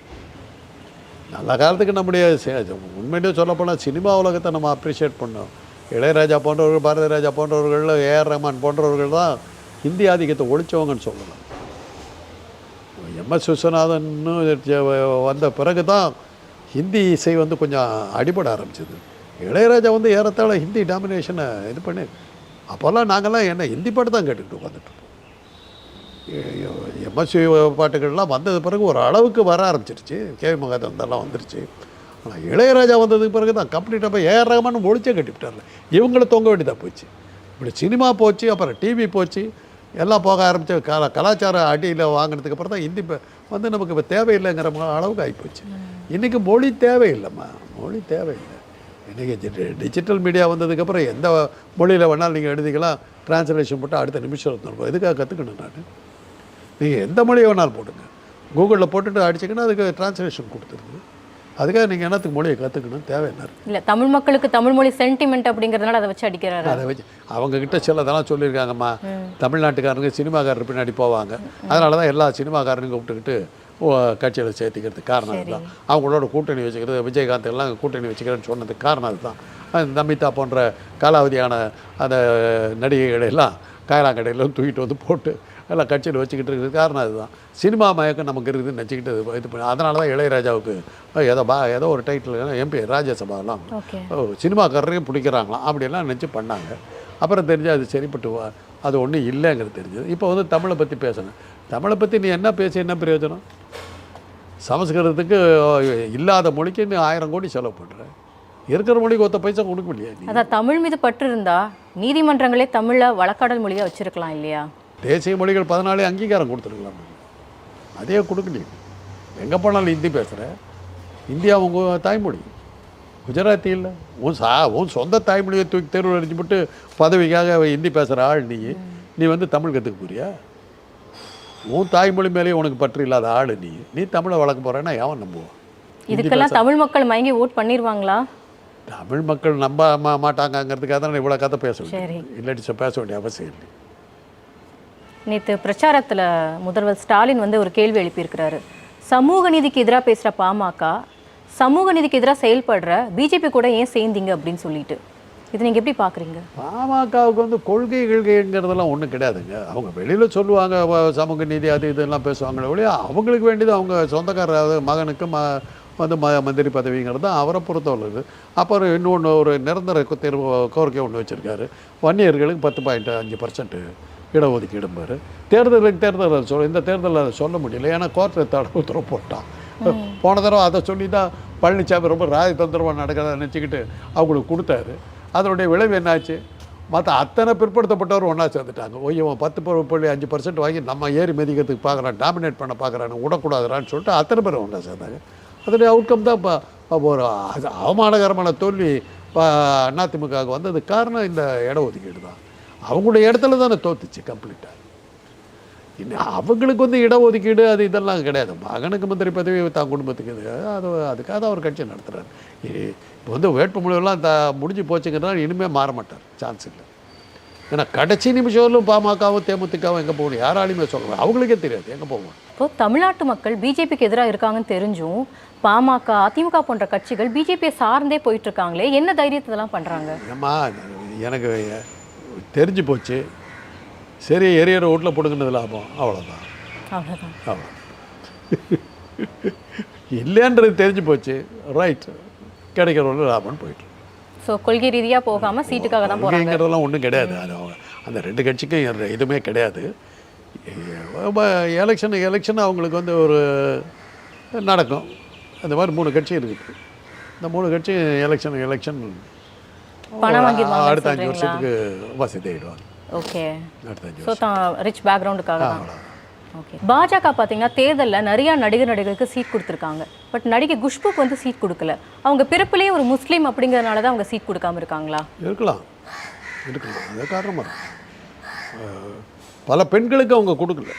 நல்ல காலத்துக்கு நம்முடைய உண்மையிலே சொல்லப்போனால் சினிமா உலகத்தை நம்ம அப்ரிஷியேட் பண்ணோம். இளையராஜா போன்றவர்கள், பாரதி ராஜா போன்றவர்கள், ஏஆர் ரஹ்மான் போன்றவர்கள் தான் ஹிந்தி ஆதிக்கத்தை ஒழிச்சவங்கன்னு சொல்லலாம். எம்எஸ் விஸ்வநாதன் வந்த பிறகு தான் ஹிந்தி இசை வந்து கொஞ்சம் அடிபட ஆரம்பிச்சிது. இளையராஜா வந்து ஏறத்தாழ ஹிந்தி டாமினேஷனை இது பண்ணி, அப்போல்லாம் நாங்கள்லாம் என்ன ஹிந்தி பாட்டு தான் கேட்டுக்கிட்டு உட்காந்துட்ருப்போம். எம்எஸ்வி பாட்டுகள்லாம் வந்தது பிறகு ஒரு அளவுக்கு வர ஆரம்பிச்சிருச்சு. கேவி மகாதேவன் வந்துருச்சு. ஆனால் இளையராஜா வந்ததுக்கு பிறகு தான் கம்ப்ளீட்டாக போய் ஏஆர் ரஹ்மான் ஒழிச்சே கட்டிவிட்டார்ல. இவங்களை தொங்க வேண்டியதாக போச்சு. இப்படி சினிமா போச்சு, அப்புறம் டிவி போச்சு, எல்லாம் போக ஆரம்பித்த கலாச்சார அடியில் வாங்கினதுக்கு அப்புறம் தான் ஹிந்தி வந்து நமக்கு இப்போ தேவையில்லைங்கிற அளவுக்கு ஆகிப்போச்சு. இன்றைக்கி மொழி தேவையில்லைம்மா, மொழி தேவையில்லை. இன்றைக்கி டிஜிட்டல் மீடியா வந்ததுக்கப்புறம் எந்த மொழியில் வேணாலும் நீங்கள் எழுதிக்கலாம், ட்ரான்ஸ்லேஷன் போட்டு அடுத்த நிமிஷம் இருக்கும். எதுக்காக கற்றுக்கணும் நான்? நீங்கள் எந்த மொழியை வேணாலும் போட்டுங்க, கூகுளில் போட்டுட்டு அடிச்சிங்கன்னா அதுக்கு ட்ரான்ஸ்லேஷன் கொடுத்துருது. அதுக்காக நீங்கள் என்னத்துக்கு மொழியை கற்றுக்கணும்? தேவை என்ன இருக்குது? இல்லை, தமிழ் மக்களுக்கு தமிழ் மொழி சென்டிமெண்ட் அப்படிங்கிறதுனால அதை வச்சு அடிக்கிறாரு. அதை வச்சு அவங்கக்கிட்ட சிலதெல்லாம் சொல்லியிருக்காங்கம்மா. தமிழ்நாட்டுக்காரங்க சினிமாக்காரர் பின்னாடி போவாங்க, அதனால தான் எல்லா சினிமாக்காரனையும் கூப்பிட்டுக்கிட்டு கட்சியில் சேர்த்துக்கிறதுக்கு காரணம் அதுதான். அவங்களோட கூட்டணி வச்சுக்கிறது, விஜயகாந்த் எல்லாம் கூட்டணி வச்சுக்கிறேன்னு சொன்னதுக்கு காரணம் அதுதான். நமிதா போன்ற காலாவதியான அந்த நடிகைகளை எல்லாம் காயலாங்கடையில் தூக்கிட்டு வந்து போட்டு எல்லாம் கட்சியில் வச்சுக்கிட்டு இருக்கிறது காரணம் அதுதான். சினிமா மயக்கம் நமக்கு இருக்குதுன்னு நினச்சிக்கிட்டு இது பண்ணி, அதனால தான் இளையராஜாவுக்கு ஏதோ ஒரு டைட்டில் எம்பி ராஜ்யசபாலாம் சினிமாக்காரரையும் பிடிக்கிறாங்களாம் அப்படியெல்லாம் நினச்சி பண்ணாங்க. அப்புறம் தெரிஞ்சு அது சரிப்பட்டு அது ஒன்றும் இல்லைங்கிறது தெரிஞ்சது. இப்போ வந்து தமிழை பற்றி பேசணும். தமிழை பற்றி நீ என்ன பேசி என்ன பிரயோஜனம்? சமஸ்கிருதத்துக்கு இல்லாத மொழிக்கு நீ 1000 கோடி செலவு பண்ணுற, இருக்கிற மொழிக்கு ஒத்த பைசா கொடுக்க முடியாது. அதான் தமிழ் மீது பற்று இருந்தா நீதிமன்றங்களே தமிழை வழக்காடல் மொழியாக வச்சுருக்கலாம் இல்லையா? தேசிய மொழிகள் 14 அங்கீகாரம் கொடுத்துருக்கலாம், அதே கொடுக்கலையே. எங்கே போனாலும் ஹிந்தி பேசுகிற, இந்தியா உங்கள் தாய்மொழி. குஜராத்தி இல்லை, உன் சொந்த தாய்மொழியை தூக்கி தேர்வு அடிச்சு போட்டு பதவிக்காக ஹிந்தி பேசுகிற ஆள் நீ வந்து தமிழ் கற்றுக்க போறியா? உன் தாய்மொழி மேலேயே உனக்கு பற்று இல்லாத ஆள் நீ தமிழை வளர்க்க போகிறேன்னா எவன் நம்புவான்? இதுக்கெல்லாம் தமிழ் மக்கள் மயங்கி ஓட் பண்ணிடுவாங்களா? தமிழ் மக்கள் நம்ப மாட்டாங்கிறதுக்காக தான் இவ்வளோ கதை பேச வேண்டிய, இல்லாட்டி பேச வேண்டிய அவசியம் இல்லை. நேற்று பிரச்சாரத்தில் முதல்வர் ஸ்டாலின் வந்து ஒரு கேள்வி எழுப்பியிருக்கிறாரு. சமூக நீதிக்கு எதிராக பேசுகிற பாமக சமூக நீதிக்கு எதிராக செயல்படுற பிஜேபி கூட ஏன் சேர்ந்தீங்க அப்படின்னு சொல்லிட்டு, இது நீங்கள் எப்படி பார்க்குறீங்க? பாமகவுக்கு வந்து கொள்கைங்கிறதெல்லாம் ஒன்றும் கிடையாதுங்க. அவங்க வெளியில் சொல்லுவாங்க சமூக நீதி அது இதெல்லாம் பேசுவாங்களே ஒழிய, அவங்களுக்கு வேண்டியது அவங்க சொந்தக்கார மகனுக்கு வந்து மந்திரி பதவிங்கிறது தான் அவரை பொறுத்தவரை. அப்புறம் இன்னொன்று ஒரு நிரந்தர தேர்வு கோரிக்கை ஒன்று வச்சுருக்காரு, வன்னியர்களுக்கு 10.5% இடஒதுக்கீடும்பார். தேர்தலில் இந்த தேர்தலில் அதை சொல்ல முடியல, ஏன்னா கோர்ட்டில் தடை உத்தரவு போட்டான். போன தடவை அதை சொல்லி தான் பழனிசாமி ரொம்ப ராஜதந்திரமாக நடக்கிறத நினச்சிக்கிட்டு அவங்களுக்கு கொடுத்தாரு. அதனுடைய விளைவு என்னாச்சு? மற்ற அத்தனை பிற்படுத்தப்பட்டவர் ஒன்றா சேர்ந்துட்டாங்க. இவன் 10.5% வாங்கி நம்ம ஏறி மதிக்கிறதுக்கு பார்க்குறான், டாமினேட் பண்ண பார்க்குறான்னு, விடக்கூடாதுறான்னு சொல்லிட்டு அத்தனை பேர் ஒன்றா சேர்ந்தாங்க. அதனுடைய அவுட்கம் தான் இப்போ ஒரு அவமானகரமான தோல்வி அதிமுகவுக்கு வந்தது. காரணம் இந்த இடஒதுக்கீடு தான். அவங்களுடைய இடத்துல தானே தோத்துச்சு கம்ப்ளீட்டாக. இன்னும் அவங்களுக்கு வந்து இடஒதுக்கீடு அது இதெல்லாம் கிடையாது. மகனுக்கு மந்திரி பதவி தான் குடும்பத்துக்கு இது அதுக்காக தான் அவர் கட்சி நடத்துகிறார். இப்போ வந்து வேட்புமனுவெல்லாம் முடிஞ்சு போச்சுங்கிறதுனால இனிமேல் மாற மாட்டார், சான்ஸ் இல்லை. ஏன்னா கடைசி நிமிஷம்லும் பாமகவும் தேமுதிகவும் எங்கே போகணும் யாராலையுமே சொல்லுவாங்க, அவங்களுக்கே தெரியாது எங்கே போவோம். இப்போ தமிழ்நாட்டு மக்கள் பிஜேபிக்கு எதிராக இருக்காங்கன்னு தெரிஞ்சும் பாமக அதிமுக போன்ற கட்சிகள் பிஜேபியை சார்ந்தே போயிட்டு இருக்காங்களே, என்ன தைரியத்தெல்லாம் பண்ணுறாங்க? ஏம்மா எனக்கு தெரிஞ்சு போச்சு, சரி எரியற வீட்டில் போட்டுக்கினது லாபம், அவ்வளோதான். அவ்வளோ இல்லைன்றது தெரிஞ்சு போச்சு, ரைட், கிடைக்கிறவங்க லாபம்னு போயிட்டு. ஸோ கொள்கை ரீதியாக போகாமல் சீட்டுக்காக தான் போகிறாங்கிறதெல்லாம் ஒன்றும் கிடையாது. அது அந்த 2 கட்சிக்கும் இதுவுமே கிடையாது. எலெக்ஷன் அவங்களுக்கு வந்து ஒரு நடக்கும். அந்த மாதிரி 3 கட்சி இருக்குது. இந்த 3 கட்சி எலெக்ஷன் பணம் வாங்கிடுவாங்க அடுத்த 5 வருஷத்துக்கு வசதி ஆகிடுவாங்க. ஓகே. அடுத்த 5 ஸோ தான் ரிச் பேக்ரவுண்டுக்காக தான். ஓகே. பாஜக பார்த்தீங்கன்னா தேர்தலில் நிறையா நடிகர்களுக்கு சீட் கொடுத்துருக்காங்க. பட் நடிகை குஷ்புக்கு வந்து சீட் கொடுக்கல. அவங்க பிறப்பிலேயே ஒரு முஸ்லீம் அப்படிங்கிறதுனால தான் அவங்க சீட் கொடுக்காம இருக்காங்களா? இருக்கலாம். அது காரணமாக பல பெண்களுக்கு அவங்க கொடுக்கல.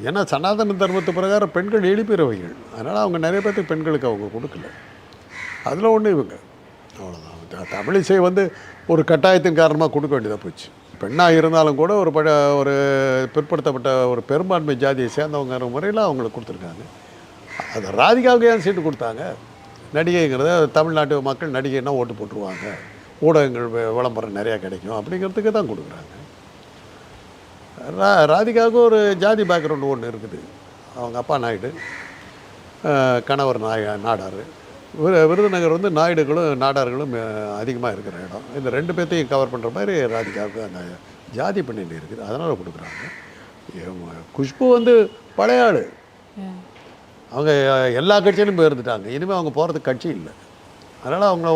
ஏன்னா சனாதன தர்மத்து பிரகாரம் பெண்கள் எழுப்பிறவைகள். அதனால் அவங்க நிறைய பேர்த்துக்கு பெண்களுக்கு அவங்க கொடுக்கல. அதில் ஒன்று இவங்க அவ்வளோதான். தமிழிசை வந்து ஒரு கட்டாயத்தின் காரணமாக கொடுக்க வேண்டியதாக போச்சு. பெண்ணாக இருந்தாலும் கூட ஒரு பிற்படுத்தப்பட்ட ஒரு பெரும்பான்மை ஜாதியை சேர்ந்தவங்கிற முறையில் அவங்களுக்கு கொடுத்துருக்காங்க. அது ராதிகாவுக்கு ஏன் சீட்டு கொடுத்தாங்க? நடிகைங்கிறத தமிழ்நாட்டு மக்கள் நடிகைன்னா ஓட்டு போட்டுருவாங்க, ஊடகங்கள் விளம்பரம் நிறையா கிடைக்கும் அப்படிங்கிறதுக்கு தான் கொடுக்குறாங்க. ராதிகாவுக்கு ஒரு ஜாதி பேக்ரவுண்டு ஒன்று இருக்குது. அவங்க அப்பா நாயுடு, கணவர் நாடார். விருதுநகர் வந்து நாயுடுகளும் நாடார்களும் அதிகமாக இருக்கிற இடம். இந்த 2 பேர்த்தையும் கவர் பண்ணுற மாதிரி ராதிகாவுக்கு அந்த ஜாதி பின்னணி இருக்குது. அதனால் கொடுக்குறாங்க. குஷ்பு வந்து பழைய ஆள். அவங்க எல்லா கட்சியிலும் போயிருந்துட்டாங்க. இனிமேல் அவங்க போகிறதுக்கு கட்சி இல்லை. அதனால் அவங்க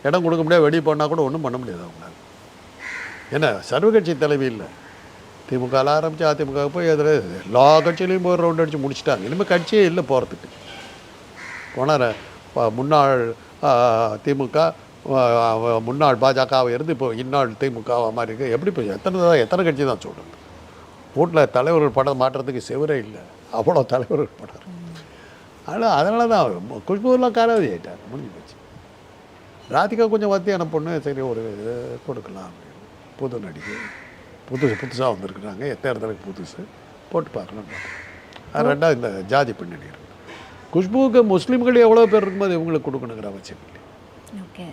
இடம் கொடுக்க முடியாது. வெளியே போனால் கூட ஒன்றும் பண்ண முடியாது அவங்களால. ஏன்னா சர்வ கட்சி தலைவி இல்லை. திமுகவில் ஆரம்பித்து அதிமுக போய் அதில் எல்லா கட்சியிலையும் போய் ரவுண்ட் அடித்து முடிச்சிட்டாங்க. இனிமேல் கட்சியே இல்லை போகிறதுக்கு. போனார் முன்னாள் திமுக, முன்னாள் பாஜகவை இருந்து இப்போ இந்நாள் திமுக மாதிரி இருக்குது. எப்படி போய் எத்தனை கட்சி தான் சொல்கிறது? வீட்டில் தலைவர்கள் படம் மாற்றுறதுக்கு செவரே இல்லை. அவ்வளோ தலைவர்கள் படம். அதனால தான் குஷ்பூர்லாம் காலாவதி ஆகிட்டார். முடிஞ்சு போச்சு. ராதிகா கொஞ்சம் வத்தியான பொண்ணு. சரி ஒரு கொடுக்கலாம் அப்படின்னு. புது நடிகை, புதுசாக வந்திருக்குறாங்க. தேர்தலுக்கு புதுசு போட்டு பார்க்கலான்னு பார்த்தேன். அது 2வது இந்த ஜாதி பின்னணி இருக்குது. குஷ்புவுக்கு முஸ்லீம்கள் எவ்வளோ பேர் இருக்கும்போது இவங்களுக்கு கொடுக்கணுங்கிற அவசியம் இல்லை. ஓகே.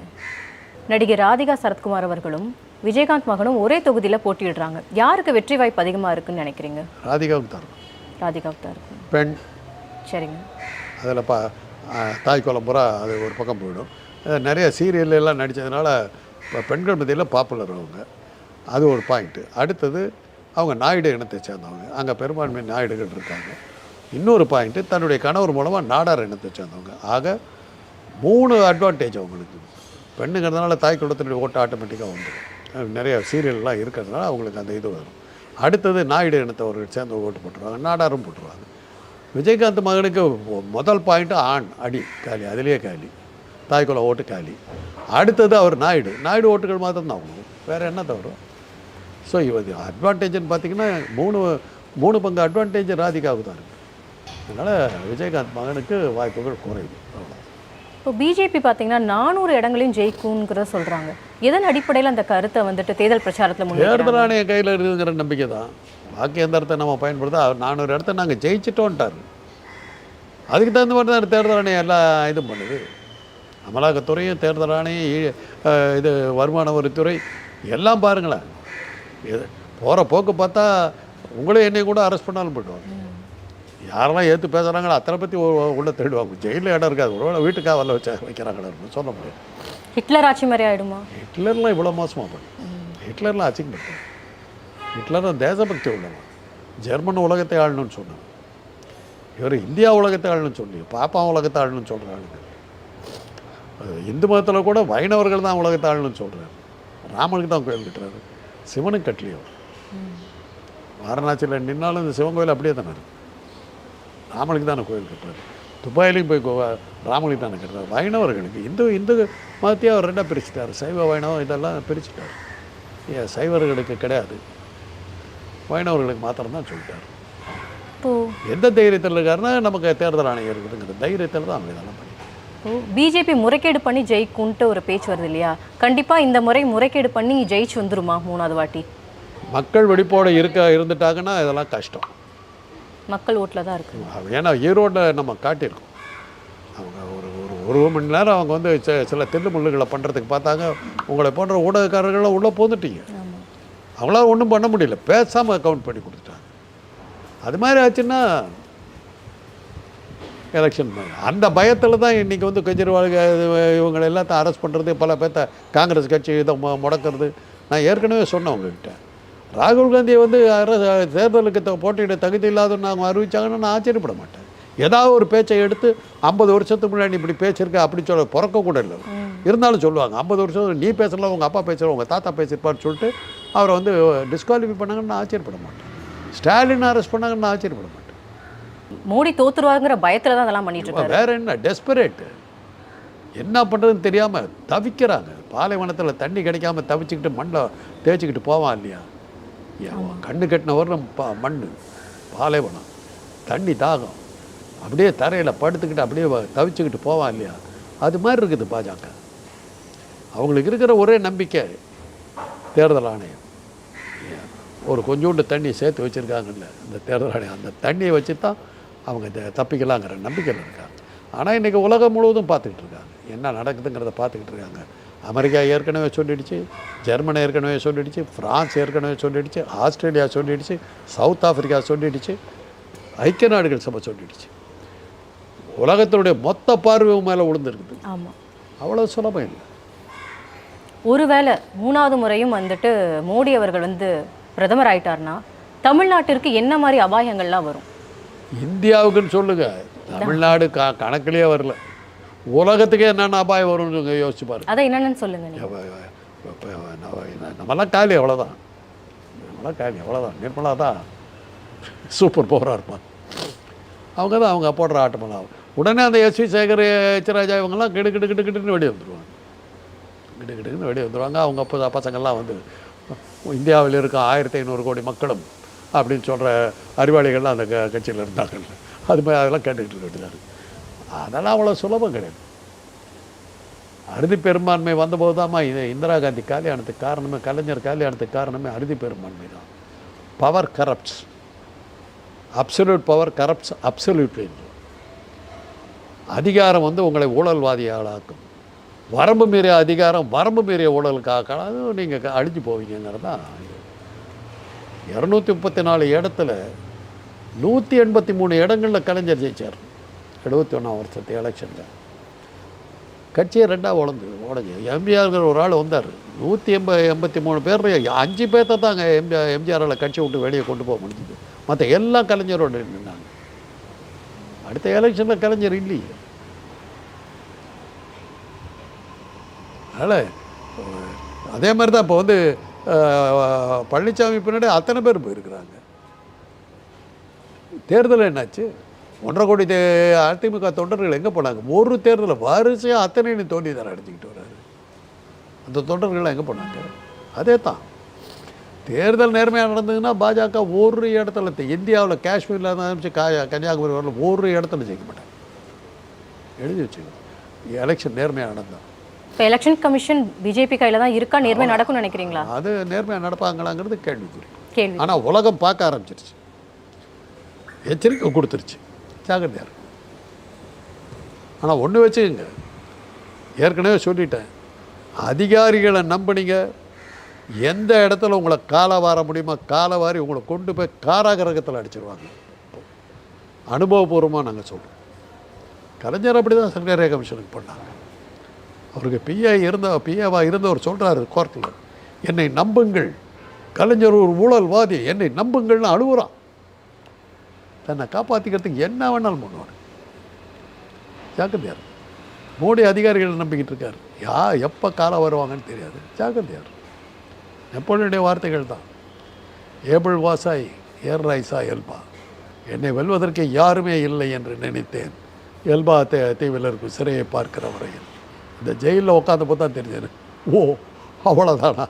நடிகை ராதிகா சரத்குமார் அவர்களும் விஜயகாந்த் மகனும் ஒரே தொகுதியில் போட்டியிடுறாங்க. யாருக்கு வெற்றி வாய்ப்பு அதிகமாக இருக்குன்னு நினைக்கிறீங்க? ராதிகாவுக்கு தான் இருக்கும். ராதிகாவுக்கு தான் இருக்கும். பெண். சரிங்க. அதில் தாய் குழம்புறா அது ஒரு பக்கம் போயிடும். நிறைய சீரியல்லாம் நடித்ததுனால இப்போ பெண்கள் மத்தியில் பாப்புலர் அவங்க. அது ஒரு பாயிண்ட்டு. அடுத்தது அவங்க நாயுடு இனத்தை சேர்ந்தவங்க. அங்கே பெரும்பான்மை நாயுடுகள் இருக்காங்க. இன்னொரு பாயிண்ட்டு தன்னுடைய கணவர் மூலமாக நாடார் இனத்தை சேர்ந்தவங்க. ஆக 3 அட்வான்டேஜ் அவங்களுக்கு. பெண்ணுங்கிறதுனால தாய் குலத்தினுடைய ஓட்டு ஆட்டோமேட்டிக்காக வந்துடும். நிறைய சீரியல்லாம் இருக்கிறதுனால அவங்களுக்கு அந்த இது வரும். அடுத்தது நாயுடு இனத்தவர்கள் சேர்ந்து ஓட்டு போட்டுருவாங்க, நாடாரும் போட்டுருவாங்க. விஜயகாந்த் மகனுக்கு முதல் பாயிண்ட்டு ஆண் அடி காலி, அதிலேயே காலி, தாய்க்குள்ள ஓட்டு காலி. அடுத்தது அவர் நாயுடு ஓட்டுகள் மாத்திரம் தான் அவங்களுக்கு, வேறு என்ன தவறும். ஸோ இது அட்வான்டேஜ்னு பார்த்தீங்கன்னா 3 பங்கு அட்வான்டேஜ் ராதிகாவுக்கு தான் இருக்குது. அதனால் விஜயகாந்த் மகனுக்கு வாய்ப்புகள் குறைவு. அவ்வளோ. இப்போ பிஜேபி பார்த்தீங்கன்னா 400 இடங்களையும் ஜெயிக்கும்ங்கிறத சொல்கிறாங்க. எதன் அடிப்படையில் அந்த கருத்தை வந்துட்டு தேர்தல் பிரச்சாரத்தில் தேர்தல் ஆணையம் கையில் இருக்குங்கிற நம்பிக்கை தான். வாக்கு எந்திரத்தை நம்ம பயன்படுத்த 400 இடத்த நாங்கள் ஜெயிச்சிட்டோன்ட்டார். அதுக்கு தகுந்த மாதிரி தான் தேர்தல் ஆணையம் எல்லாம் இதுவும் பண்ணுது. அமலாக்கத்துறையும் தேர்தல் ஆணையம் இது வருமான வரித்துறை எல்லாம் பாருங்களேன். போகிற போக்கு பார்த்தா உங்களே என்னை கூட அரெஸ்ட் பண்ணாலும் போய்டுவாங்க. யாரெல்லாம் ஏற்று பேசுகிறாங்களோ அத்தனை பற்றி உள்ளே தேடுவாங்க. ஜெயிலில் இடம் இருக்காது, ஒரு வேளை வீட்டுக்காக வரல வச்சா வைக்கிறாங்களா இருக்கும் சொல்ல முடியாது. ஹிட்லர் ஆட்சி மாதிரி ஆகிடுமா? ஹிட்லர்லாம் இவ்வளோ மோசமாக பண்ணும். ஹிட்லர்லாம் அசிங்கப்படுத்தும். ஹிட்லர் தேசபக்தி உள்ளவன். ஜெர்மன் உலகத்தை ஆளணும்னு சொன்னான். இவர் இந்தியா உலகத்தை ஆளணும்னு சொல்லி பாப்பா உலகத்தை ஆளணும்னு சொல்கிறாங்க. இந்து மதத்தில் கூட வைணவர்கள் தான் உலகத்தை ஆளணும்னு சொல்கிறார். ராமனுக்கு தான் கோயில் கட்டுறாரு, சிவனுக்கு கட்டலையோ. வாரணாசியில் நின்னாலும் இந்த சிவன் கோயில் அப்படியே தானே இருக்குது. ராமனுக்கு தானே கோயில் கட்டுறாரு. துபாயிலையும் போய் ராமனுக்கு தானே கட்டுறாரு. வைணவர்களுக்கு இந்து மதத்தையும் அவர் 2ஆக பிரிச்சுட்டார். சைவ வைணவம் இதெல்லாம் பிரிச்சுட்டார். ஏன் சைவர்களுக்கு கிடையாது, வைணவர்களுக்கு மாத்திரம்தான் சொல்லிட்டார். எந்த தைரியத்தில் இருக்காருன்னா நமக்கு தேர்தல் ஆணையம் இருக்குதுங்கிற தைரியத்தில் தான் அவங்க இதெல்லாம் பண்ணி. பிஜேபி முறைகேடு பண்ணி ஜெயிக்கும்ட்டு ஒரு பேச்சு வருது இல்லையா? கண்டிப்பாக இந்த முறை முறைகேடு பண்ணி ஜெயிச்சு வந்துருமா 3வது வாட்டி? மக்கள் வெடிப்போடு இருந்துட்டாங்கன்னா இதெல்லாம் கஷ்டம். மக்கள் ஓட்டில் தான் இருக்கு. ஏன்னா ஈரோட்டில் நம்ம காட்டியிருக்கோம். அவங்க ஒரு மணி நேரம் அவங்க வந்து சில தில்லு முள்ளுகளை பண்ணுறதுக்கு பார்த்தாங்க. உங்களை போன்ற ஊடகக்காரர்கள்லாம் உள்ளே போந்துட்டீங்க. அவங்களால ஒன்றும் பண்ண முடியல, பேசாமல் அக்கௌண்ட் பண்ணி கொடுத்துட்டாங்க. அது மாதிரி ஆச்சுன்னா எலெக்ஷன் அந்த பயத்தில் தான் இன்றைக்கி வந்து கெஜ்ரிவால் இவங்களை எல்லாத்தையும் அரெஸ்ட் பண்ணுறது, பல பேர்த்த காங்கிரஸ் கட்சி இதை முடக்கிறது. நான் ஏற்கனவே சொன்னேன் உங்ககிட்ட, ராகுல் காந்தியை வந்து தேர்தலுக்கு போட்டியிட தகுதி இல்லாதன்னு அவங்க அறிவிச்சாங்கன்னா நான் ஆச்சரியப்பட மாட்டேன். ஏதாவது ஒரு பேச்சை எடுத்து 50 வருஷத்துக்கு முன்னாடி இப்படி பேசியிருக்க அப்படி சொல்ல பிறக்க கூட இல்லை. இருந்தாலும் சொல்லுவாங்க 50 வருஷம் நீ பேசல, உங்கள் அப்பா பேசுகிற, உங்கள் தாத்தா பேசியிருப்பான்னு சொல்லிட்டு அவரை வந்து டிஸ்குவாலிஃபை பண்ணாங்கன்னு நான் ஆச்சரியப்பட மாட்டேன். ஸ்டாலின் அரெஸ்ட் பண்ணாங்கன்னு நான் ஆச்சரியப்பட மாட்டேன். மோடி தோத்துருவாங்கிற பயத்தில் தான் அதெல்லாம் பண்ணிட்டு இருக்காரு. வேற என்ன, டெஸ்பரேட்டு, என்ன பண்ணுறதுன்னு தெரியாமல் தவிக்கிறாங்க. பாலைவனத்தில் தண்ணி கிடைக்காம தவிச்சுக்கிட்டு மண்ணில் தேய்ச்சிக்கிட்டு போவான் இல்லையா? கண்ணு கட்டினவர் மண் பாலைவனம், தண்ணி தாகம், அப்படியே தரையில் படுத்துக்கிட்டு அப்படியே தவிச்சுக்கிட்டு போவான் இல்லையா? அது மாதிரி இருக்குது பாஜக. அவங்களுக்கு இருக்கிற ஒரே நம்பிக்கை தேர்தல் ஆணையம். ஒரு கொஞ்சோண்டு தண்ணி சேர்த்து வச்சுருக்காங்கல்ல இந்த தேர்தல் ஆணையம், அந்த தண்ணியை வச்சு தான் அவங்க தப்பிக்கலாங்கிற நம்பிக்கையில் இருக்காங்க. ஆனால் இன்றைக்கி உலகம் முழுவதும் பார்த்துக்கிட்டு இருக்காங்க, என்ன நடக்குதுங்கிறத பார்த்துக்கிட்டு இருக்காங்க. அமெரிக்கா ஏற்கனவே சொல்லிடுச்சு, ஜெர்மனி ஏற்கனவே சொல்லிடுச்சு, ஃப்ரான்ஸ் ஏற்கனவே சொல்லிடுச்சு, ஆஸ்திரேலியா சொல்லிடுச்சு, சவுத் ஆஃப்ரிக்கா சொல்லிடுச்சு, ஐக்கிய நாடுகள் சபை சொல்லிடுச்சு. உலகத்தினுடைய மொத்த பார்வை மேலே விழுந்துருக்குது. ஆமாம், அவ்வளோ சுலபம் இல்லை. ஒருவேளை 3வது முறையும் வந்துட்டு மோடி அவர்கள் வந்து பிரதமர் ஆயிட்டார்னா தமிழ்நாட்டிற்கு என்ன மாதிரி அபாயங்கள்லாம் வரும்? இந்தியாவுக்குன்னு சொல்லுங்க, தமிழ்நாடு கணக்கிலேயே வரல. உலகத்துக்கே என்னென்ன அபாயம் வரும்னு யோசிச்சு பாருங்க. அதை என்னென்னு சொல்லுங்க. நம்மளாம் காலி, அவ்வளோதான். நம்மளாம் காலி, அவ்வளோதான். நிர்மலா தான் சூப்பர் பவராக இருப்பாங்க. அவங்க தான் அவங்க போடுற ஆட்டமெல்லாம். உடனே அந்த எஸ்வி சேகர், எச்ராஜா இவங்கெல்லாம் கிடுக்கிட்டுன்னு வெளியே வந்துடுவாங்க. கிடுக்கிட்டுன்னு வெளியே வந்துடுவாங்க. அவங்க அப்போ பசங்கள்லாம் வந்து இந்தியாவில் இருக்க 1500 கோடி மக்களும் அப்படின்னு சொல்கிற அறிவாளிகள்லாம் அந்த கட்சியில் இருந்தாங்க. அது மாதிரி அதெல்லாம் கேட்டுக்கிட்டு இருக்க வேண்டியதாக இருக்குது. அதெல்லாம் அவ்வளோ சுலபம் கிடையாது. அறுதி பெரும்பான்மை வந்தபோது தான்மா இந்திரா காந்தி காலியானதுக்கு காரணமே, கலைஞர் காலியானதுக்கு காரணமே அறுதி பெரும்பான்மை தான். Power corrupts, absolute power corrupts absolutely. அதிகாரம் வந்து உங்களை ஊழல்வாதியாளாக்கும். வரம்பு மீறிய அதிகாரம் வரம்பு மீறிய ஊழலுக்காக அதுவும் நீங்கள் அழிஞ்சு போவீங்கிறது தான். 234 இடத்துல 183 இடங்களில் கலைஞர் ஜெயிச்சார் 71ஆம் வருஷத்து எலெக்ஷனில். கட்சியை 2ஆக உடஞ்சி எம்ஜிஆருங்கிற ஒரு ஆள் வந்தார். 183 பேர் 5 பேர்த்த தாங்க எம்ஜிஆரால் கட்சி விட்டு வெளியே கொண்டு போக முடிஞ்சுது. மற்ற எல்லாம் கலைஞரோடு நின்னாங்க. அடுத்த எலெக்ஷனில் கலைஞர் இல்லையே. அதனால் அதே மாதிரி தான் இப்போ வந்து பழனிசாமி பின்னாடி அத்தனை பேர் போயிருக்கிறாங்க. தேர்தல் என்னாச்சு? 1.5 கோடி அதிமுக தொண்டர்கள் எங்கே போனாங்க? ஒரு தேர்தலில் வரிசையாக அத்தனை தோல்வி தானே அடிச்சுக்கிட்டு வர்றாரு. அந்த தொண்டர்கள்லாம் எங்கே போனாங்க? அதே தான். தேர்தல் நேர்மையாக நடந்ததுன்னா பாஜக ஒரு இடத்துல, இந்தியாவில் காஷ்மீரில் ஆரம்பிச்சு கன்னியாகுமரி வரல ஒரு இடத்துல ஜெயிக்க மாட்டாங்க. எழுதி வச்சுக்கணும். எலெக்ஷன் நேர்மையாக நடந்தால். இப்போ எலெக்ஷன் கமிஷன் பிஜேபி கையில் தான் இருக்கா, நேர்மையாக நடக்கும்னு நினைக்கிறீங்களா? அது நேர்மையாக நடப்பாங்களாங்கிறது கேள்விக்குறி. கேள்வி. ஆனால் உலகம் பார்க்க ஆரம்பிச்சிருச்சு, எச்சரிக்கை கொடுத்துருச்சு, ஜாகிரதையாக இருக்கும். ஆனால் ஒன்று வச்சுக்கோங்க, ஏற்கனவே சொல்லிட்டேன், அதிகாரிகளை நம்பினீங்க, எந்த இடத்துல உங்களை காலை வார முடியுமோ காலை வாரி உங்களை கொண்டு போய் காராகிரகத்தில் அடிச்சிருவாங்க. அனுபவபூர்வமாக நாங்கள் சொல்கிறோம். கலைஞர் அப்படி தான் சர்க்காரிய கமிஷனுக்கு பண்ணாங்க. அவருக்கு பிஏவாக இருந்தவர் சொல்கிறாரு கோர்ட்டில், என்னை நம்புங்கள், கலைஞர் ஒரு ஊழல்வாதி, என்னை நம்புங்கள்னு அழுகுறான். தன்னை காப்பாற்றிக்கிறதுக்கு என்ன வேணாலும் பண்ணுவார். ஜாக்கிரதையார். மோடி அதிகாரிகளை நம்பிக்கிட்டு இருக்கார். எப்போ காலம் வருவாங்கன்னு தெரியாது. ஜாக்கிரதையார். நெப்போலியனுடைய வார்த்தைகள் தான். ஏபிள் வாசாய் ஏர் ரைசா எல்பா, என்னை வெல்வதற்கு யாருமே இல்லை என்று நினைத்தேன், எல்பா தீவில் இருக்கும் சிறையை பார்க்கிற வரையில். இந்த ஜெயிலில் உட்காந்தப்போ தான் தெரிஞ்சது, ஓ அவ்வளோதானா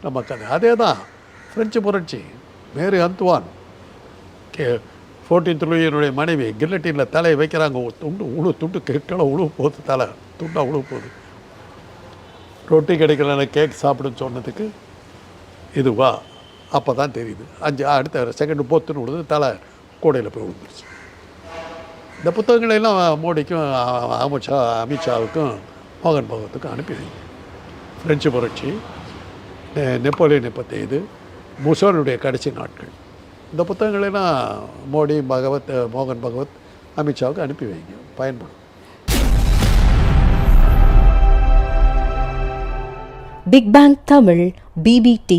நம்ம கதை. அதே தான் ஃப்ரெஞ்சு புரட்சி. மேரி அந்துவான் 14th லூயினுடைய மனைவி கில்லட்டினில் தலையை வைக்கிறாங்க. துண்டு கீழே உழுவு போகுது, தலை துண்டாக உழுவு போகுது. ரொட்டி கிடைக்கலன்னு கேக் சாப்பிடுன்னு சொன்னதுக்கு இதுவா அப்போ தான் தெரியுது. அடுத்த செகண்டு பொத்துன்னு விழுது, தலை கூடையில் போய் விழுந்துருச்சு. இந்த புத்தகங்களெல்லாம் மோடிக்கும் அமித்ஷாவுக்கும் மோகன் பகவத்துக்கும் அனுப்பி வைங்க. ஃப்ரெஞ்சு புரட்சி, நெப்போலியனை பற்றி இது, முசோனுடைய கடைசி நாட்கள், இந்த புத்தகங்களெல்லாம் மோடி மோகன் பகவத் அமித்ஷாவுக்கு அனுப்பி வைங்க, பயன்படும். Big bang Tamil BBT